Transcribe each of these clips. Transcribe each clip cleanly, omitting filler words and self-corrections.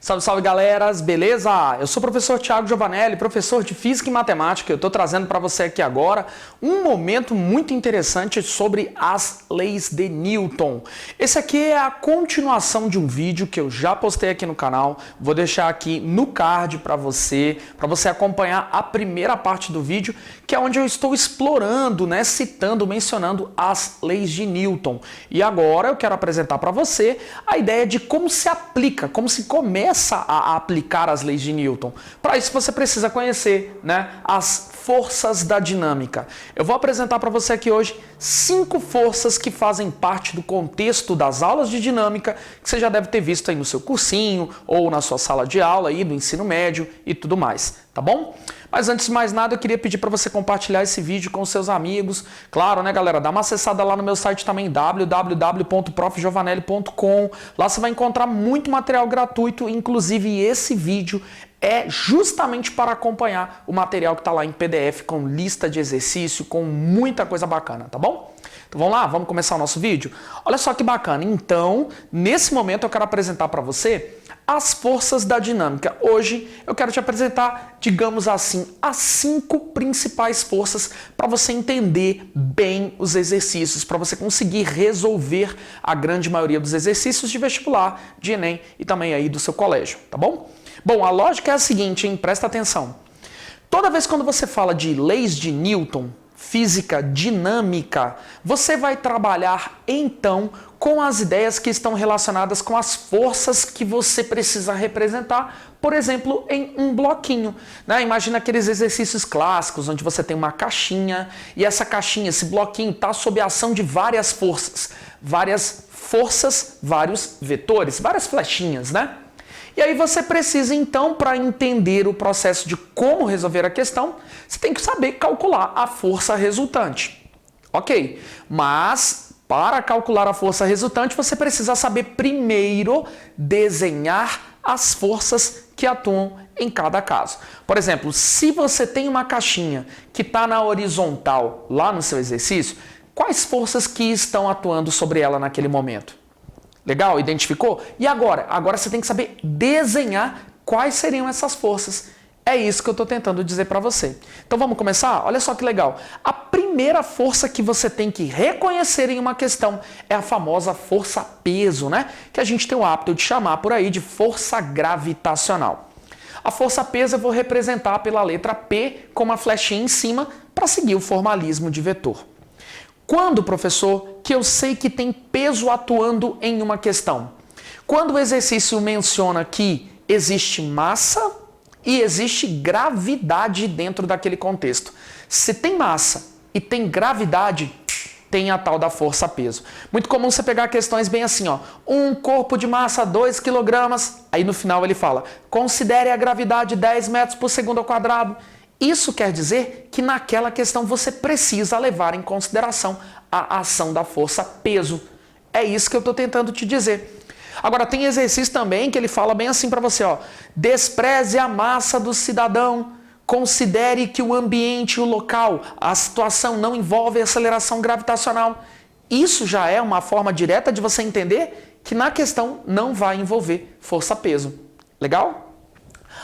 Salve, salve galeras, beleza? Eu sou o professor Thiago Giovanelli, professor de Física e Matemática. Eu estou trazendo para você aqui agora um momento muito interessante sobre as leis de Newton. Esse aqui é a continuação de um vídeo que eu já postei aqui no canal. Vou deixar aqui no card para você acompanhar a primeira parte do vídeo, que é onde eu estou explorando, citando, mencionando as leis de Newton. E agora eu quero apresentar para você a ideia de como se aplica, como se começa a aplicar as leis de Newton. Para isso você precisa conhecer, as forças da dinâmica. Eu vou apresentar para você aqui hoje 5 forças que fazem parte do contexto das aulas de dinâmica, que você já deve ter visto aí no seu cursinho ou na sua sala de aula aí do ensino médio e tudo mais, tá bom? Mas antes de mais nada, eu queria pedir para você compartilhar esse vídeo com seus amigos. Claro, galera? Dá uma acessada lá no meu site também, www.profgiovanelli.com. Lá você vai encontrar muito material gratuito, inclusive esse vídeo é justamente para acompanhar o material que está lá em PDF, com lista de exercício, com muita coisa bacana, tá bom? Então vamos lá, vamos começar o nosso vídeo? Olha só que bacana. Então, nesse momento eu quero apresentar para você as forças da dinâmica. Hoje eu quero te apresentar, digamos assim, as 5 principais forças para você entender bem os exercícios, para você conseguir resolver a grande maioria dos exercícios de vestibular, de Enem e também aí do seu colégio, tá bom? Bom, a lógica é a seguinte, hein? Presta atenção. Toda vez quando você fala de leis de Newton, física dinâmica, você vai trabalhar então com as ideias que estão relacionadas com as forças que você precisa representar, por exemplo, em um bloquinho. Imagina aqueles exercícios clássicos onde você tem uma caixinha e essa caixinha, esse bloquinho está sob a ação de várias forças, vários vetores, várias flechinhas, E aí você precisa, então, para entender o processo de como resolver a questão, você tem que saber calcular a força resultante. Ok, mas para calcular a força resultante, você precisa saber primeiro desenhar as forças que atuam em cada caso. Por exemplo, se você tem uma caixinha que está na horizontal lá no seu exercício, quais forças que estão atuando sobre ela naquele momento? Legal? Identificou? E agora? Agora você tem que saber desenhar quais seriam essas forças. É isso que eu estou tentando dizer para você. Então vamos começar? Olha só que legal. A primeira força que você tem que reconhecer em uma questão é a famosa força-peso, que a gente tem o hábito de chamar por aí de força gravitacional. A força-peso eu vou representar pela letra P com uma flechinha em cima para seguir o formalismo de vetor. Quando, professor, que eu sei que tem peso atuando em uma questão? Quando o exercício menciona que existe massa e existe gravidade dentro daquele contexto. Se tem massa e tem gravidade, tem a tal da força-peso. Muito comum você pegar questões bem assim, um corpo de massa 2 kg, aí no final ele fala, considere a gravidade 10 metros por segundo ao quadrado. Isso quer dizer que naquela questão você precisa levar em consideração a ação da força-peso. É isso que eu estou tentando te dizer. Agora, tem exercício também que ele fala bem assim para você, despreze a massa do cidadão, considere que o ambiente, o local, a situação não envolve aceleração gravitacional. Isso já é uma forma direta de você entender que na questão não vai envolver força-peso. Legal?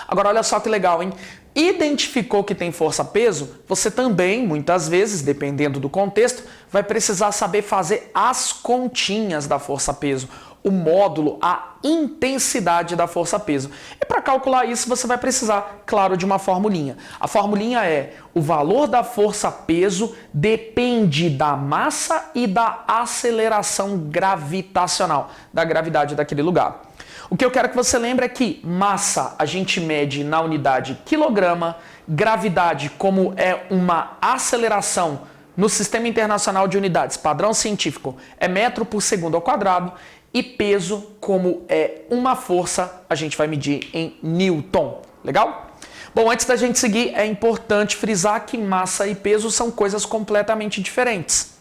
Agora, olha só que legal, hein? Identificou que tem força-peso, você também, muitas vezes, dependendo do contexto, vai precisar saber fazer as continhas da força-peso, o módulo, a intensidade da força-peso. E para calcular isso, você vai precisar, claro, de uma formulinha. A formulinha é: o valor da força-peso depende da massa e da aceleração gravitacional, da gravidade daquele lugar. O que eu quero que você lembre é que massa a gente mede na unidade quilograma, gravidade, como é uma aceleração no Sistema Internacional de Unidades, padrão científico, é metro por segundo ao quadrado, e peso, como é uma força, a gente vai medir em Newton. Legal? Bom, antes da gente seguir, é importante frisar que massa e peso são coisas completamente diferentes.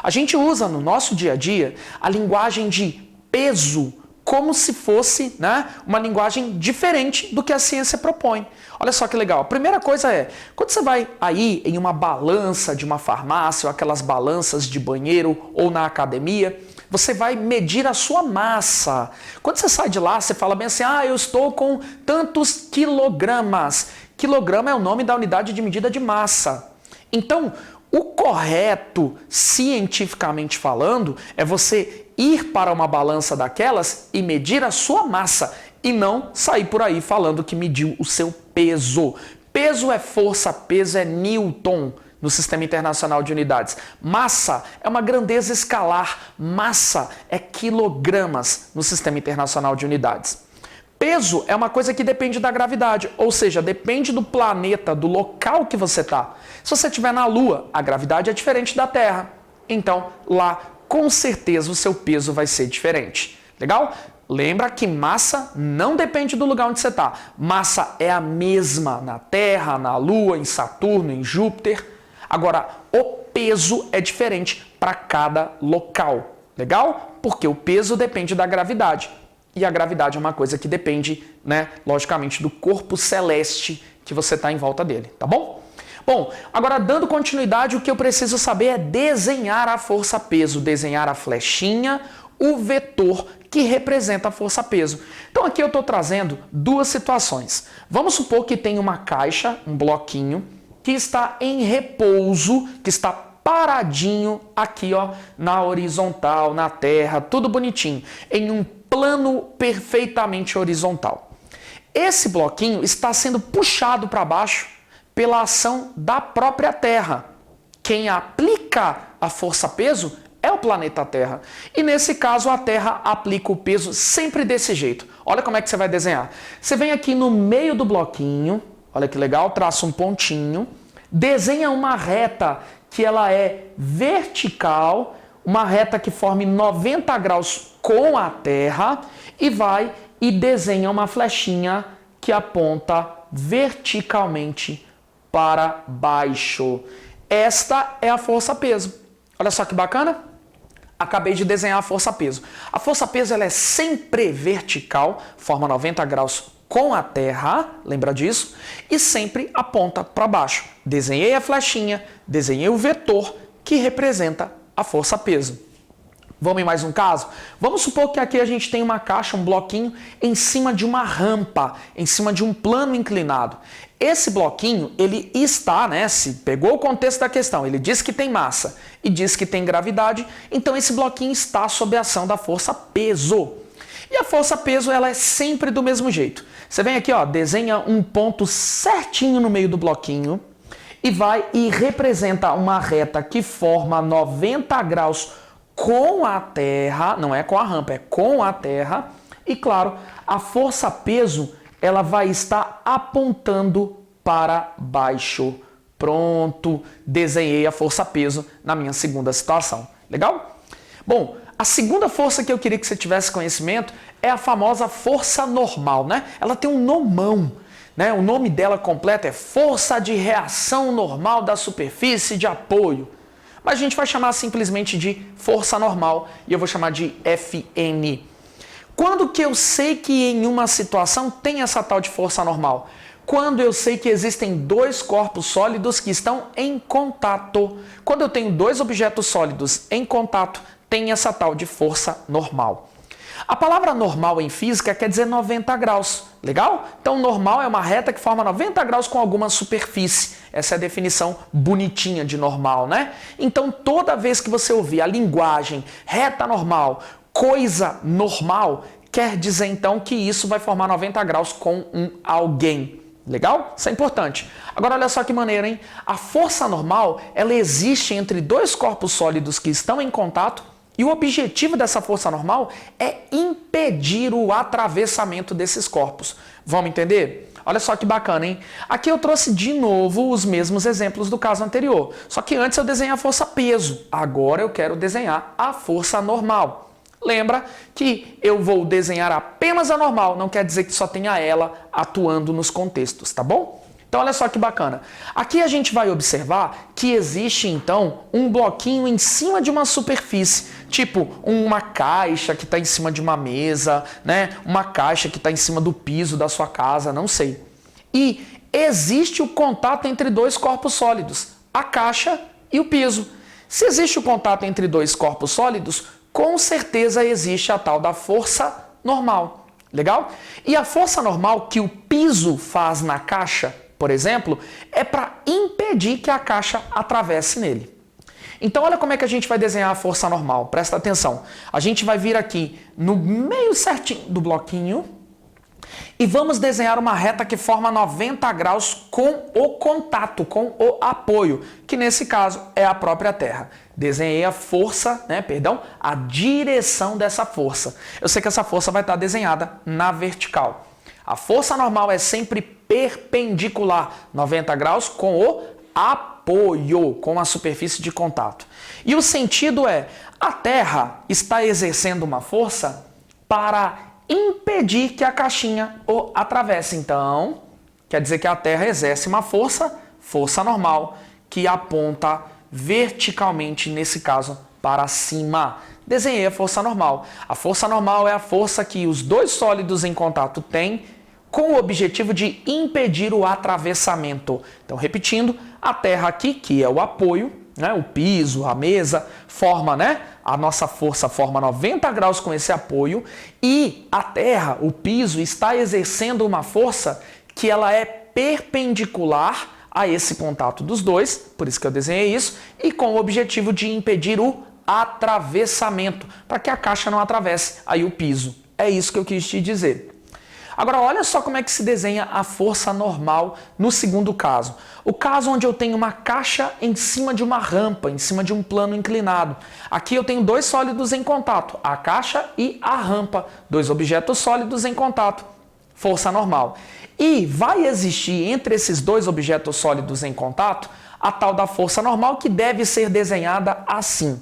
A gente usa no nosso dia a dia a linguagem de peso como se fosse uma linguagem diferente do que a ciência propõe. Olha só que legal. A primeira coisa é, quando você vai aí em uma balança de uma farmácia, ou aquelas balanças de banheiro ou na academia, Você vai medir a sua massa. Quando você sai de lá, você fala bem assim, eu estou com tantos quilogramas. Quilograma é o nome da unidade de medida de massa. Então, o correto, cientificamente falando, é você ir para uma balança daquelas e medir a sua massa e não sair por aí falando que mediu o seu peso. Peso é força, peso é Newton no Sistema Internacional de Unidades. Massa é uma grandeza escalar, massa é quilogramas no Sistema Internacional de Unidades. Peso é uma coisa que depende da gravidade, ou seja, depende do planeta, do local que você está. Se você estiver na Lua, a gravidade é diferente da Terra. Então, lá, com certeza, o seu peso vai ser diferente. Legal? Lembra que massa não depende do lugar onde você está. Massa é a mesma na Terra, na Lua, em Saturno, em Júpiter. Agora, o peso é diferente para cada local. Legal? Porque o peso depende da gravidade. E a gravidade é uma coisa que depende, logicamente, do corpo celeste que você está em volta dele, tá bom? Bom, agora dando continuidade, o que eu preciso saber é desenhar a força-peso, desenhar a flechinha, o vetor que representa a força-peso. Então aqui eu estou trazendo duas situações. Vamos supor que tem uma caixa, um bloquinho, que está em repouso, que está paradinho aqui, ó, na horizontal, na terra, tudo bonitinho, em um plano perfeitamente horizontal. Esse bloquinho está sendo puxado para baixo pela ação da própria Terra. Quem aplica a força-peso é o planeta Terra. E nesse caso a Terra aplica o peso sempre desse jeito. Olha como é que você vai desenhar. Você vem aqui no meio do bloquinho, olha que legal, traça um pontinho, desenha uma reta que ela é vertical, uma reta que forme 90 graus com a Terra e vai e desenha uma flechinha que aponta verticalmente para baixo. Esta é a força-peso. Olha só que bacana. Acabei de desenhar a força-peso. A força-peso ela é sempre vertical, forma 90 graus com a Terra, lembra disso? E sempre aponta para baixo. Desenhei a flechinha, desenhei o vetor que representa a força-peso. Vamos em mais um caso? Vamos supor que aqui a gente tem uma caixa, um bloquinho, em cima de uma rampa, em cima de um plano inclinado. Esse bloquinho, ele está, se pegou o contexto da questão, ele diz que tem massa e diz que tem gravidade, então esse bloquinho está sob a ação da força-peso. E a força-peso, ela é sempre do mesmo jeito. Você vem aqui, ó, desenha um ponto certinho no meio do bloquinho e vai e representa uma reta que forma 90 graus com a Terra, não é com a rampa, é com a Terra. E claro, a força-peso, ela vai estar apontando para baixo. Pronto, desenhei a força-peso na minha segunda situação. Legal? Bom, a segunda força que eu queria que você tivesse conhecimento é a famosa força normal, Ela tem um nomão, O nome dela completo é Força de Reação Normal da Superfície de Apoio. Mas a gente vai chamar simplesmente de força normal e eu vou chamar de Fn. Quando que eu sei que em uma situação tem essa tal de força normal? Quando eu sei que existem dois corpos sólidos que estão em contato. Quando eu tenho dois objetos sólidos em contato, tem essa tal de força normal. A palavra normal em física quer dizer 90 graus, legal? Então normal é uma reta que forma 90 graus com alguma superfície. Essa é a definição bonitinha de normal, Então toda vez que você ouvir a linguagem reta normal, coisa normal, quer dizer então que isso vai formar 90 graus com um alguém. Legal? Isso é importante. Agora olha só que maneira, hein? A força normal, ela existe entre dois corpos sólidos que estão em contato e o objetivo dessa força normal é impedir o atravessamento desses corpos. Vamos entender? Olha só que bacana, hein? Aqui eu trouxe de novo os mesmos exemplos do caso anterior. Só que antes eu desenhei a força-peso. Agora eu quero desenhar a força normal. Lembra que eu vou desenhar apenas a normal, não quer dizer que só tenha ela atuando nos contextos, tá bom? Então olha só que bacana. Aqui a gente vai observar que existe então um bloquinho em cima de uma superfície, tipo uma caixa que está em cima de uma mesa, Uma caixa que está em cima do piso da sua casa, não sei. E existe o contato entre dois corpos sólidos, a caixa e o piso. Se existe o contato entre dois corpos sólidos, Com certeza existe a tal da força normal. Legal? E a força normal que o piso faz na caixa, por exemplo, é para impedir que a caixa atravesse nele. Então olha como é que a gente vai desenhar a força normal. Presta atenção. A gente vai vir aqui no meio certinho do bloquinho e vamos desenhar uma reta que forma 90 graus com o contato, com o apoio, que nesse caso é a própria terra. Desenhei a força, a direção dessa força. Eu sei que essa força vai estar desenhada na vertical. A força normal é sempre perpendicular, 90 graus com o apoio, com a superfície de contato. E o sentido é, a terra está exercendo uma força para impedir que a caixinha o atravesse. Então, quer dizer que a terra exerce uma força normal, que aponta verticalmente, nesse caso, para cima. Desenhei a força normal. A força normal é a força que os dois sólidos em contato têm com o objetivo de impedir o atravessamento. Então, repetindo, a terra aqui, que é o apoio, o piso, a mesa, forma, a nossa força forma 90 graus com esse apoio e a terra, o piso, está exercendo uma força que ela é perpendicular a esse contato dos dois, por isso que eu desenhei isso, e com o objetivo de impedir o atravessamento, para que a caixa não atravesse aí o piso. É isso que eu quis te dizer. Agora, olha só como é que se desenha a força normal no segundo caso. O caso onde eu tenho uma caixa em cima de uma rampa, em cima de um plano inclinado. Aqui eu tenho dois sólidos em contato, a caixa e a rampa, dois objetos sólidos em contato. Força normal. E vai existir entre esses dois objetos sólidos em contato a tal da força normal que deve ser desenhada assim.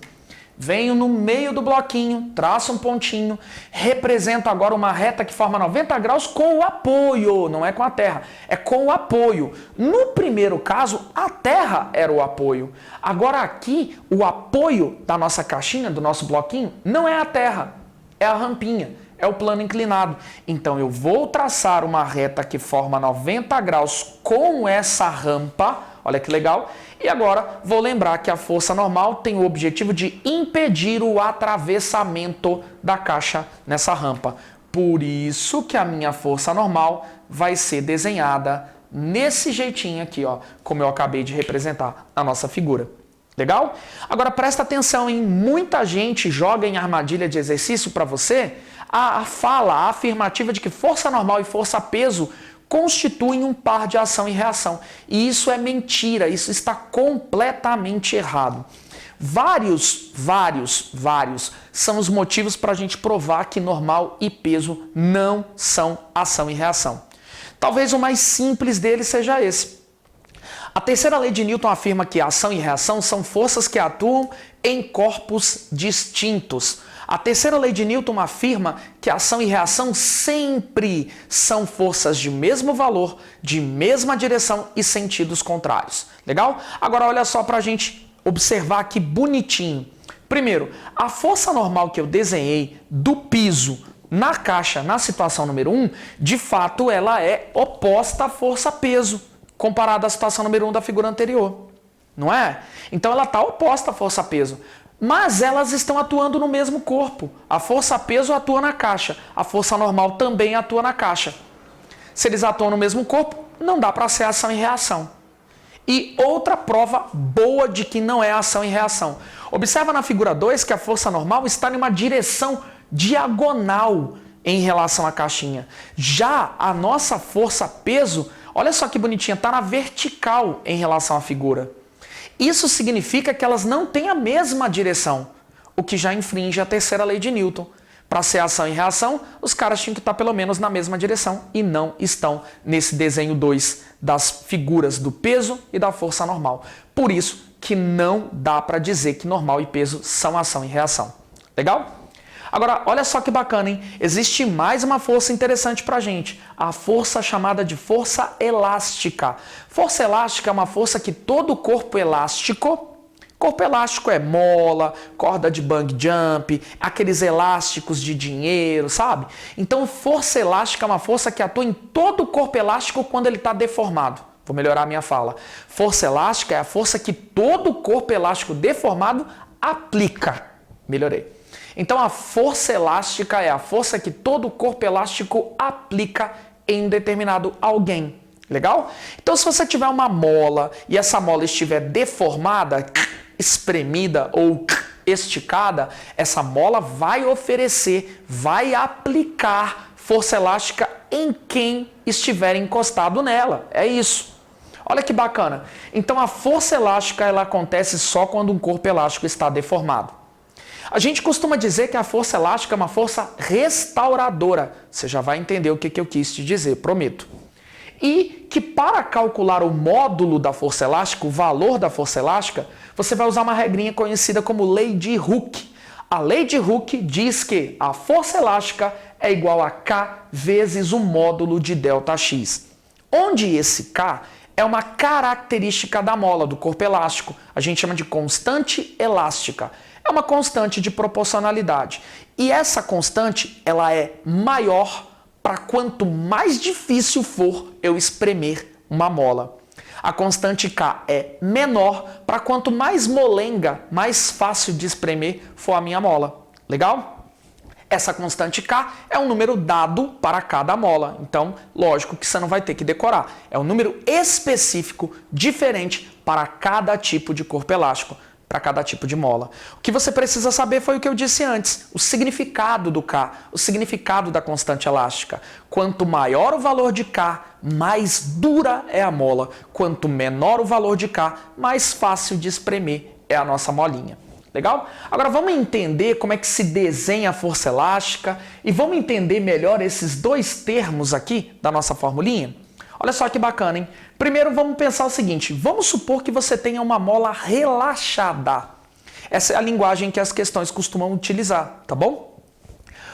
Venho no meio do bloquinho, traço um pontinho, represento agora uma reta que forma 90 graus com o apoio, não é com a terra, é com o apoio. No primeiro caso, a terra era o apoio. Agora aqui, o apoio da nossa caixinha, do nosso bloquinho, não é a terra, é a rampinha, é o plano inclinado. Então eu vou traçar uma reta que forma 90 graus com essa rampa, olha que legal. E agora vou lembrar que a força normal tem o objetivo de impedir o atravessamento da caixa nessa rampa. Por isso que a minha força normal vai ser desenhada nesse jeitinho aqui, ó, como eu acabei de representar na nossa figura. Legal? Agora presta atenção, hein? Muita gente joga em armadilha de exercício para você a afirmativa de que força normal e força peso constituem um par de ação e reação. E isso é mentira, isso está completamente errado. Vários são os motivos para a gente provar que normal e peso não são ação e reação. Talvez o mais simples deles seja esse. A terceira lei de Newton afirma que ação e reação são forças que atuam em corpos distintos. A terceira lei de Newton afirma que ação e reação sempre são forças de mesmo valor, de mesma direção e sentidos contrários. Legal? Agora olha só para a gente observar aqui bonitinho. Primeiro, a força normal que eu desenhei do piso na caixa, na situação número 1, de fato ela é oposta à força-peso, comparada à situação número 1 da figura anterior. Não é? Então ela está oposta à força-peso. Mas elas estão atuando no mesmo corpo. A força-peso atua na caixa, a força normal também atua na caixa. Se eles atuam no mesmo corpo, não dá para ser ação e reação. E outra prova boa de que não é ação e reação. Observa na figura 2 que a força normal está em uma direção diagonal em relação à caixinha. Já a nossa força-peso, olha só que bonitinha, está na vertical em relação à figura. Isso significa que elas não têm a mesma direção, o que já infringe a terceira lei de Newton. Para ser ação e reação, os caras tinham que estar pelo menos na mesma direção e não estão nesse desenho 2 das figuras do peso e da força normal. Por isso que não dá para dizer que normal e peso são ação e reação. Legal? Agora, olha só que bacana, hein? Existe mais uma força interessante pra gente, a força chamada de força elástica. Força elástica é uma força que todo corpo elástico é mola, corda de bungee jump, aqueles elásticos de dinheiro, sabe? Então, força elástica é uma força que atua em todo o corpo elástico quando ele está deformado. Vou melhorar a minha fala. Força elástica é a força que todo o corpo elástico deformado aplica. Melhorei. Então a força elástica é a força que todo corpo elástico aplica em um determinado alguém. Legal? Então se você tiver uma mola e essa mola estiver deformada, espremida ou esticada, essa mola vai oferecer, vai aplicar força elástica em quem estiver encostado nela. É isso. Olha que bacana. Então a força elástica ela acontece só quando um corpo elástico está deformado. A gente costuma dizer que a força elástica é uma força restauradora. Você já vai entender o que eu quis te dizer, prometo. E que para calcular o módulo da força elástica, o valor da força elástica, você vai usar uma regrinha conhecida como lei de Hooke. A lei de Hooke diz que a força elástica é igual a K vezes o módulo de ΔX. Onde esse K é uma característica da mola, do corpo elástico. A gente chama de constante elástica. É uma constante de proporcionalidade. E essa constante, ela é maior para quanto mais difícil for eu espremer uma mola. A constante K é menor para quanto mais molenga, mais fácil de espremer for a minha mola. Legal? Essa constante K é um número dado para cada mola. Então, lógico que você não vai ter que decorar. É um número específico, diferente para cada tipo de corpo elástico, para cada tipo de mola. O que você precisa saber foi o que eu disse antes, o significado do K, o significado da constante elástica. Quanto maior o valor de K, mais dura é a mola. Quanto menor o valor de K, mais fácil de espremer é a nossa molinha. Legal? Agora vamos entender como é que se desenha a força elástica e vamos entender melhor esses dois termos aqui da nossa formulinha? Olha só que bacana, hein? Primeiro vamos pensar o seguinte, vamos supor que você tenha uma mola relaxada. Essa é a linguagem que as questões costumam utilizar, tá bom?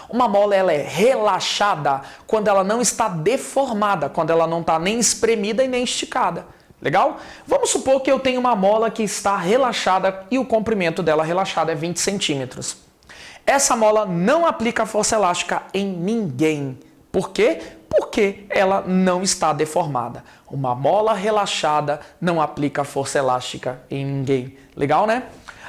Uma mola ela é relaxada quando ela não está deformada, quando ela não está nem espremida e nem esticada. Legal? Vamos supor que eu tenho uma mola que está relaxada e o comprimento dela relaxado é 20 centímetros. Essa mola não aplica força elástica em ninguém. Por quê? Porque ela não está deformada. Uma mola relaxada não aplica força elástica em ninguém. Legal, né?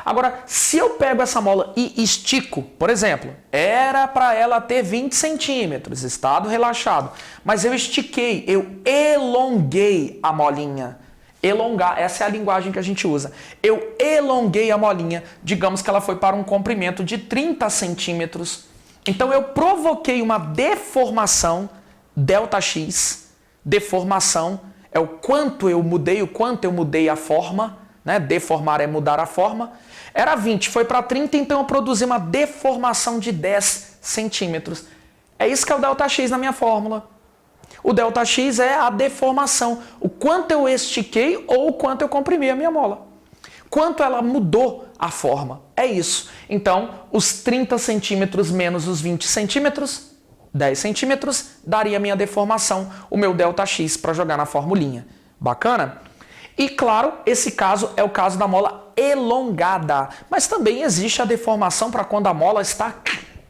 Agora, se eu pego essa mola e estico, por exemplo, era para ela ter 20 centímetros, estado relaxado, mas eu estiquei, eu elonguei a molinha. Elongar, essa é a linguagem que a gente usa. Eu elonguei a molinha, digamos que ela foi para um comprimento de 30 centímetros. Então eu provoquei uma deformação, ΔX. Deformação é o quanto eu mudei a forma, né? Deformar é mudar a forma. Era 20, foi para 30, então eu produzi uma deformação de 10 centímetros. É isso que é o ΔX na minha fórmula. O ΔX é a deformação, o quanto eu estiquei ou o quanto eu comprimi a minha mola. Quanto ela mudou a forma, é isso. Então, os 30 centímetros menos os 20 centímetros, 10 centímetros, daria a minha deformação, o meu ΔX para jogar na formulinha. Bacana? E claro, esse caso é o caso da mola elongada, mas também existe a deformação para quando a mola está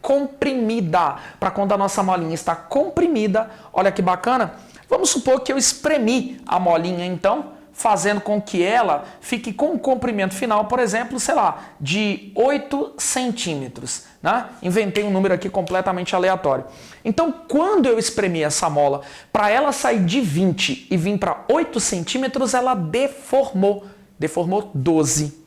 comprimida, para quando a nossa molinha está comprimida. Olha que bacana. Vamos supor que eu espremi a molinha então, fazendo com que ela fique com um comprimento final, por exemplo, sei lá, de 8 centímetros. Né? Inventei um número aqui completamente aleatório. Então, quando eu espremi essa mola, para ela sair de 20 e vir para 8 centímetros, ela deformou 12.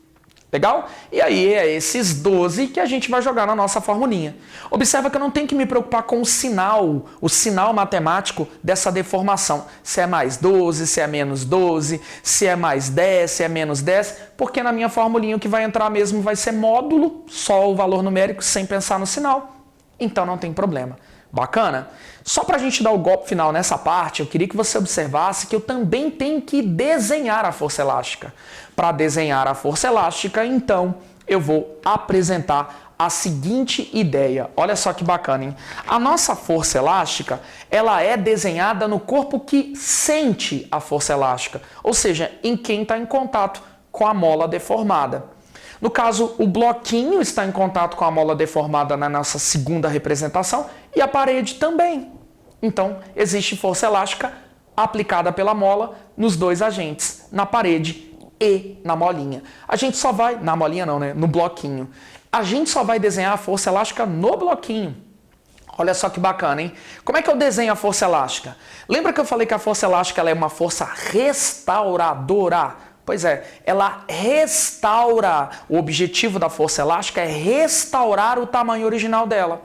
Legal? E aí é esses 12 que a gente vai jogar na nossa formulinha. Observa que eu não tenho que me preocupar com o sinal matemático dessa deformação. Se é mais 12, se é menos 12, se é mais 10, se é menos 10, porque na minha formulinha o que vai entrar mesmo vai ser módulo, só o valor numérico, sem pensar no sinal. Então não tem problema. Bacana? Só para a gente dar o golpe final nessa parte, eu queria que você observasse que eu também tenho que desenhar a força elástica. Para desenhar a força elástica, então, eu vou apresentar a seguinte ideia. Olha só que bacana, hein? A nossa força elástica, ela é desenhada no corpo que sente a força elástica, ou seja, em quem está em contato com a mola deformada. No caso, o bloquinho está em contato com a mola deformada na nossa segunda representação e a parede também. Então, existe força elástica aplicada pela mola nos dois agentes, na parede e na molinha. A gente só vai... Na molinha não, né? No bloquinho. A gente só vai desenhar a força elástica no bloquinho. Olha só que bacana, hein? Como é que eu desenho a força elástica? Lembra que eu falei que a força elástica ela é uma força restauradora? Pois é, ela restaura. O objetivo da força elástica é restaurar o tamanho original dela.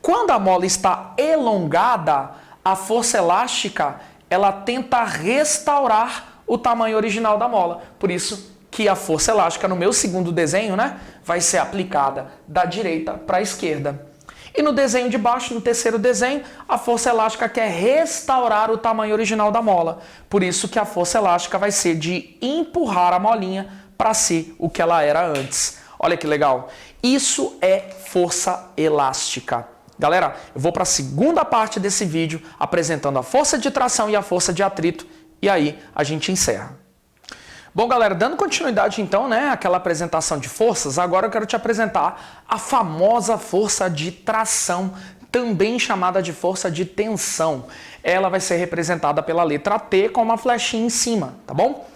Quando a mola está elongada, a força elástica ela tenta restaurar o tamanho original da mola. Por isso que a força elástica no meu segundo desenho, né, vai ser aplicada da direita para a esquerda. E no desenho de baixo, no terceiro desenho, a força elástica quer restaurar o tamanho original da mola. Por isso que a força elástica vai ser de empurrar a molinha para ser o que ela era antes. Olha que legal. Isso é força elástica. Galera, eu vou para a segunda parte desse vídeo apresentando a força de tração e a força de atrito. E aí a gente encerra. Bom, galera, dando continuidade então, né, àquela apresentação de forças, agora eu quero te apresentar a famosa força de tração, também chamada de força de tensão. Ela vai ser representada pela letra T com uma flechinha em cima, tá bom?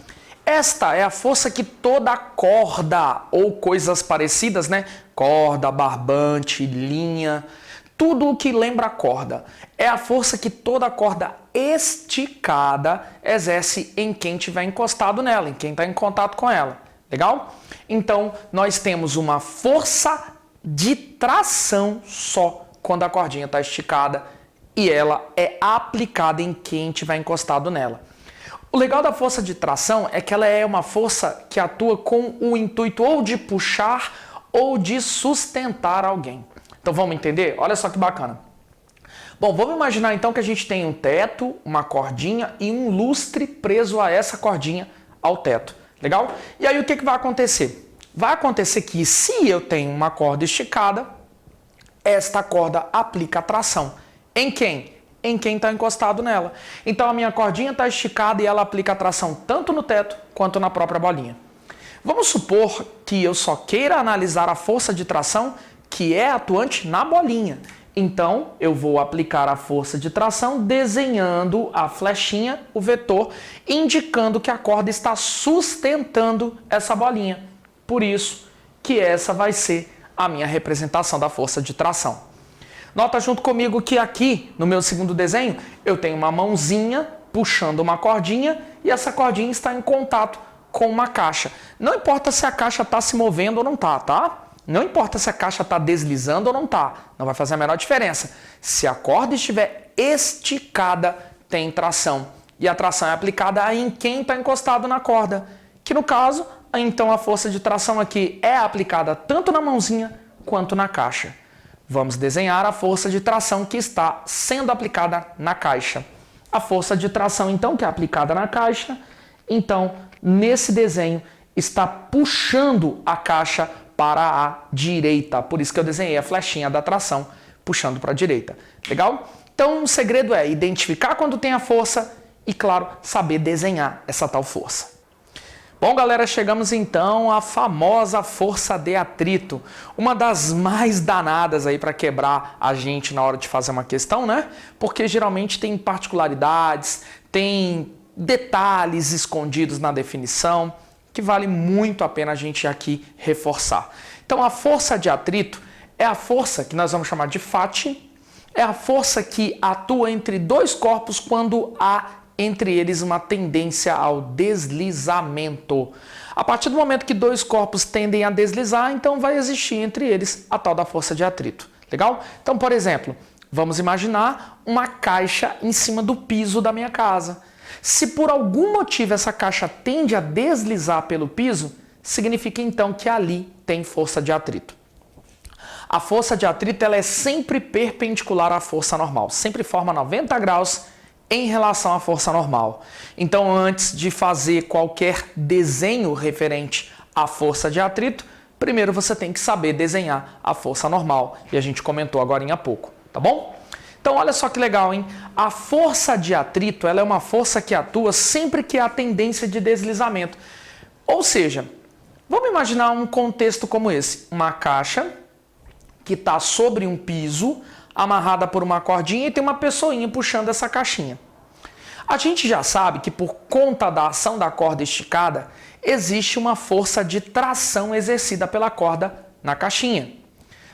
Esta é a força que toda corda ou coisas parecidas, né, corda, barbante, linha, tudo o que lembra corda. É a força que toda corda esticada exerce em quem estiver encostado nela, em quem está em contato com ela. Legal? Então, nós temos uma força de tração só quando a cordinha está esticada e ela é aplicada em quem estiver encostado nela. O legal da força de tração é que ela é uma força que atua com o intuito ou de puxar ou de sustentar alguém. Então vamos entender? Olha só que bacana. Bom, vamos imaginar então que a gente tem um teto, uma cordinha e um lustre preso a essa cordinha ao teto. Legal? E aí o que vai acontecer? Vai acontecer que se eu tenho uma corda esticada, esta corda aplica tração. Em quem? Em quem está encostado nela. Então a minha cordinha está esticada e ela aplica tração tanto no teto quanto na própria bolinha. Vamos supor que eu só queira analisar a força de tração que é atuante na bolinha. Então, eu vou aplicar a força de tração desenhando a flechinha, o vetor, indicando que a corda está sustentando essa bolinha. Por isso que essa vai ser a minha representação da força de tração. Nota junto comigo que aqui, no meu segundo desenho, eu tenho uma mãozinha puxando uma cordinha e essa cordinha está em contato com uma caixa. Não importa se a caixa está se movendo ou não está, tá? Não importa se a caixa está deslizando ou não está, não vai fazer a menor diferença. Se a corda estiver esticada, tem tração. E a tração é aplicada em quem está encostado na corda, que no caso, então a força de tração aqui é aplicada tanto na mãozinha quanto na caixa. Vamos desenhar a força de tração que está sendo aplicada na caixa. A força de tração então que é aplicada na caixa, então nesse desenho está puxando a caixa para a direita. Por isso que eu desenhei a flechinha da tração puxando para a direita. Legal? Então o segredo é identificar quando tem a força e, claro, saber desenhar essa tal força. Bom, galera, chegamos então à famosa força de atrito. Uma das mais danadas aí para quebrar a gente na hora de fazer uma questão, né? Porque geralmente tem particularidades, tem detalhes escondidos na definição, que vale muito a pena a gente aqui reforçar. Então a força de atrito é a força que nós vamos chamar de FAT, é a força que atua entre dois corpos quando há entre eles uma tendência ao deslizamento. A partir do momento que dois corpos tendem a deslizar, então vai existir entre eles a tal da força de atrito. Legal? Então, por exemplo, vamos imaginar uma caixa em cima do piso da minha casa. Se por algum motivo essa caixa tende a deslizar pelo piso, significa então que ali tem força de atrito. A força de atrito ela é sempre perpendicular à força normal, sempre forma 90 graus em relação à força normal. Então, antes de fazer qualquer desenho referente à força de atrito, primeiro você tem que saber desenhar a força normal, e a gente comentou agora há pouco, tá bom? Então, olha só que legal, hein? A força de atrito ela é uma força que atua sempre que há tendência de deslizamento. Ou seja, vamos imaginar um contexto como esse. Uma caixa que está sobre um piso, amarrada por uma cordinha e tem uma pessoinha puxando essa caixinha. A gente já sabe que por conta da ação da corda esticada, existe uma força de tração exercida pela corda na caixinha.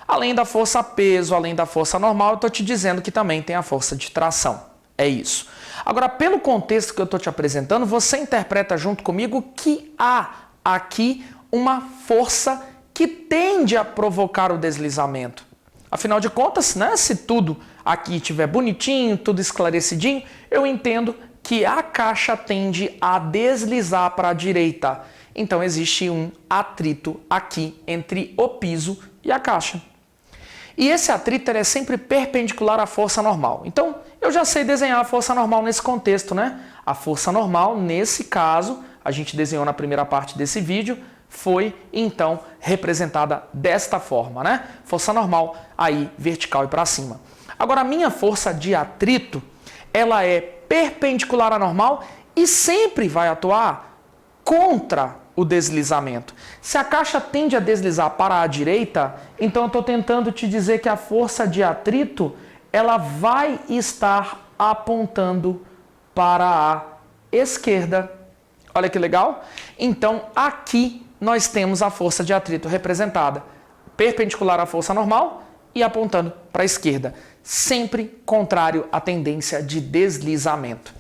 Além da força peso, além da força normal, eu estou te dizendo que também tem a força de tração. É isso. Agora, pelo contexto que eu estou te apresentando, você interpreta junto comigo que há aqui uma força que tende a provocar o deslizamento. Afinal de contas, né, se tudo aqui estiver bonitinho, tudo esclarecidinho, eu entendo que a caixa tende a deslizar para a direita. Então existe um atrito aqui entre o piso e a caixa. E esse atrito é sempre perpendicular à força normal. Então eu já sei desenhar a força normal nesse contexto, né? A força normal, nesse caso, a gente desenhou na primeira parte desse vídeo, foi então representada desta forma, né? Força normal aí vertical e para cima. Agora a minha força de atrito, ela é perpendicular à normal e sempre vai atuar contra o deslizamento. Se a caixa tende a deslizar para a direita, então eu estou tentando te dizer que a força de atrito, ela vai estar apontando para a esquerda. Olha que legal? Então aqui nós temos a força de atrito representada perpendicular à força normal e apontando para a esquerda, sempre contrário à tendência de deslizamento.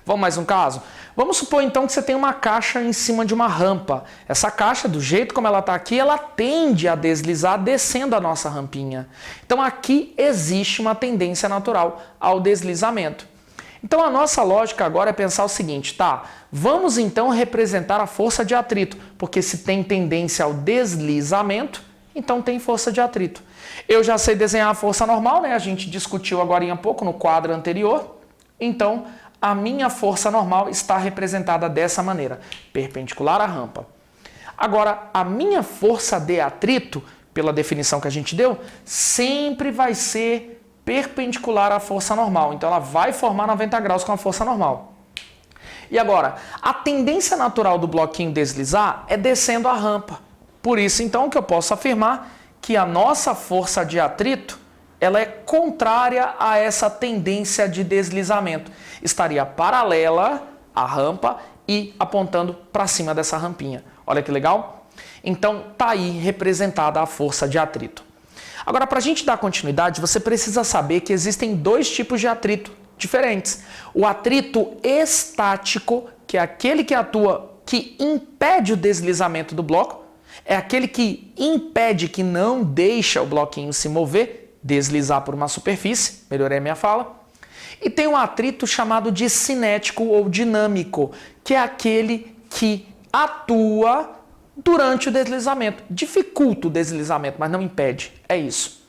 Vamos mais um caso? Vamos supor então que você tem uma caixa em cima de uma rampa. Essa caixa, do jeito como ela está aqui, ela tende a deslizar descendo a nossa rampinha. Então aqui existe uma tendência natural ao deslizamento. Então a nossa lógica agora é pensar o seguinte, tá? Vamos então representar a força de atrito, porque se tem tendência ao deslizamento, então tem força de atrito. Eu já sei desenhar a força normal, né? A gente discutiu agora há pouco no quadro anterior. Então a minha força normal está representada dessa maneira, perpendicular à rampa. Agora, a minha força de atrito, pela definição que a gente deu, sempre vai ser perpendicular à força normal. Então, ela vai formar 90 graus com a força normal. E agora, a tendência natural do bloquinho deslizar é descendo a rampa. Por isso, então, que eu posso afirmar que a nossa força de atrito ela é contrária a essa tendência de deslizamento. Estaria paralela à rampa e apontando para cima dessa rampinha. Olha que legal? Então, tá aí representada a força de atrito. Agora, para a gente dar continuidade, você precisa saber que existem dois tipos de atrito diferentes. O atrito estático, que é aquele que atua, que impede o deslizamento do bloco, é aquele que impede, que não deixa o bloquinho se mover, deslizar por uma superfície, melhorei a minha fala. E tem um atrito chamado de cinético ou dinâmico, que é aquele que atua durante o deslizamento, dificulta o deslizamento, mas não impede, é isso.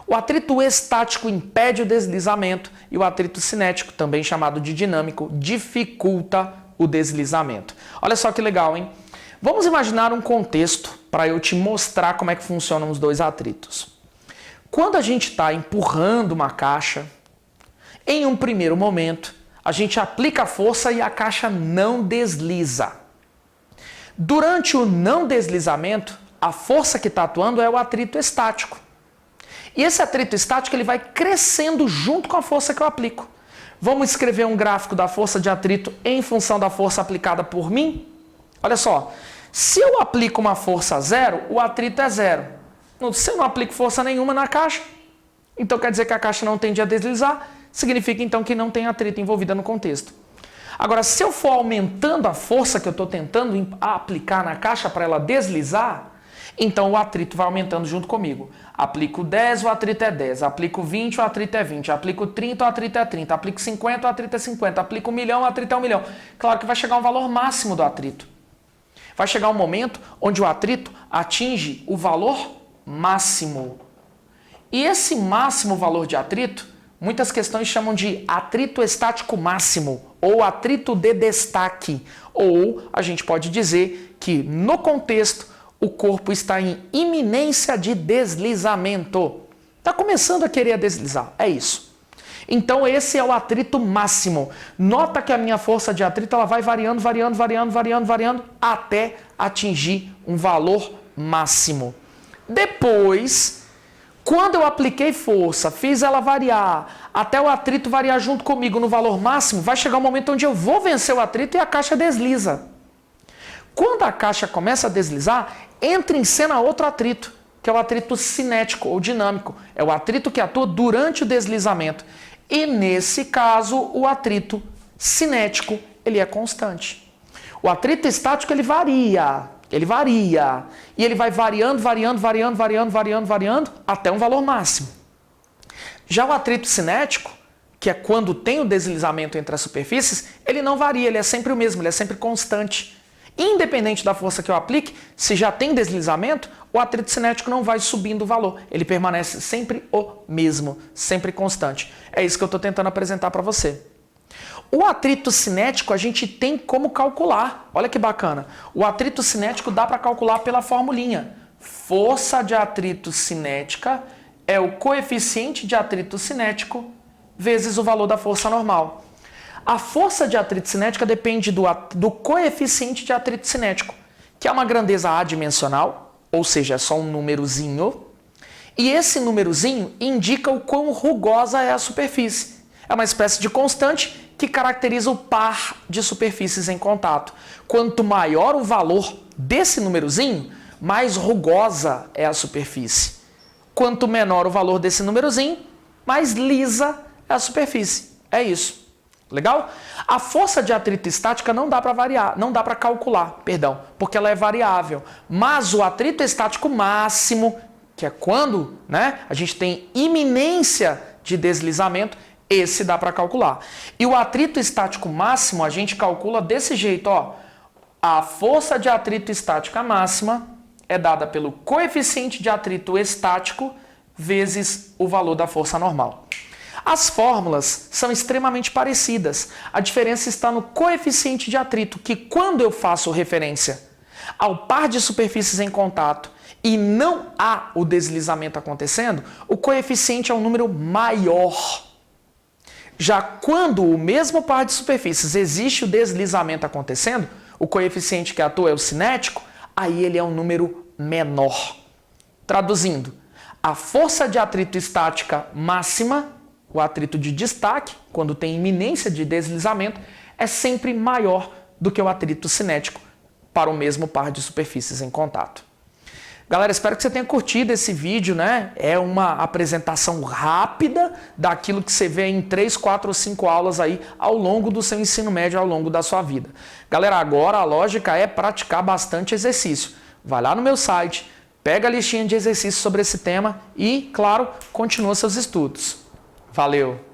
O atrito estático impede o deslizamento e o atrito cinético, também chamado de dinâmico, dificulta o deslizamento. Olha só que legal, hein? Vamos imaginar um contexto para eu te mostrar como é que funcionam os dois atritos. Quando a gente está empurrando uma caixa, em um primeiro momento, a gente aplica a força e a caixa não desliza. Durante o não deslizamento, a força que está atuando é o atrito estático. E esse atrito estático ele vai crescendo junto com a força que eu aplico. Vamos escrever um gráfico da força de atrito em função da força aplicada por mim? Olha só, se eu aplico uma força zero, o atrito é zero. Se eu não aplico força nenhuma na caixa, então quer dizer que a caixa não tende a deslizar, significa então que não tem atrito envolvida no contexto. Agora, se eu for aumentando a força que eu estou tentando aplicar na caixa para ela deslizar, então o atrito vai aumentando junto comigo. Aplico 10, o atrito é 10. Aplico 20, o atrito é 20. Aplico 30, o atrito é 30. Aplico 50, o atrito é 50. Aplico 1 milhão, o atrito é 1 milhão. Claro que vai chegar um valor máximo do atrito. Vai chegar um momento onde o atrito atinge o valor máximo. E esse máximo valor de atrito, muitas questões chamam de atrito estático máximo ou atrito de destaque. Ou a gente pode dizer que no contexto o corpo está em iminência de deslizamento. Está começando a querer deslizar, é isso. Então esse é o atrito máximo. Nota que a minha força de atrito ela vai variando, variando, até atingir um valor máximo. Depois, quando eu apliquei força, fiz ela variar, até o atrito variar junto comigo no valor máximo, vai chegar um momento onde eu vou vencer o atrito e a caixa desliza. Quando a caixa começa a deslizar, entra em cena outro atrito, que é o atrito cinético ou dinâmico. É o atrito que atua durante o deslizamento. E nesse caso, o atrito cinético, ele é constante. O atrito estático, ele varia. E ele vai variando até um valor máximo. Já o atrito cinético, que é quando tem o deslizamento entre as superfícies, ele não varia, ele é sempre o mesmo, ele é sempre constante. Independente da força que eu aplique, se já tem deslizamento, o atrito cinético não vai subindo o valor. Ele permanece sempre o mesmo, sempre constante. É isso que eu estou tentando apresentar para você. O atrito cinético a gente tem como calcular. Olha que bacana. O atrito cinético dá para calcular pela formulinha. Força de atrito cinética é o coeficiente de atrito cinético vezes o valor da força normal. A força de atrito cinética depende do coeficiente de atrito cinético, que é uma grandeza adimensional, ou seja, é só um númerozinho, e esse númerozinho indica o quão rugosa é a superfície. É uma espécie de constante que caracteriza o par de superfícies em contato. Quanto maior o valor desse númerozinho, mais rugosa é a superfície. Quanto menor o valor desse númerozinho, mais lisa é a superfície. É isso. Legal? A força de atrito estática não dá para calcular, porque ela é variável. Mas o atrito estático máximo, que é quando, a gente tem iminência de deslizamento, esse dá para calcular. E o atrito estático máximo a gente calcula desse jeito, ó. A força de atrito estática máxima é dada pelo coeficiente de atrito estático vezes o valor da força normal. As fórmulas são extremamente parecidas. A diferença está no coeficiente de atrito, que quando eu faço referência ao par de superfícies em contato e não há o deslizamento acontecendo, o coeficiente é um número maior. Já quando o mesmo par de superfícies existe o deslizamento acontecendo, o coeficiente que atua é o cinético, aí ele é um número menor. Traduzindo, a força de atrito estática máxima, o atrito de destaque, quando tem iminência de deslizamento, é sempre maior do que o atrito cinético para o mesmo par de superfícies em contato. Galera, espero que você tenha curtido esse vídeo, É uma apresentação rápida daquilo que você vê em 3, 4 ou 5 aulas aí ao longo do seu ensino médio, ao longo da sua vida. Galera, agora a lógica é praticar bastante exercício. Vai lá no meu site, pega a listinha de exercícios sobre esse tema e, claro, continua seus estudos. Valeu!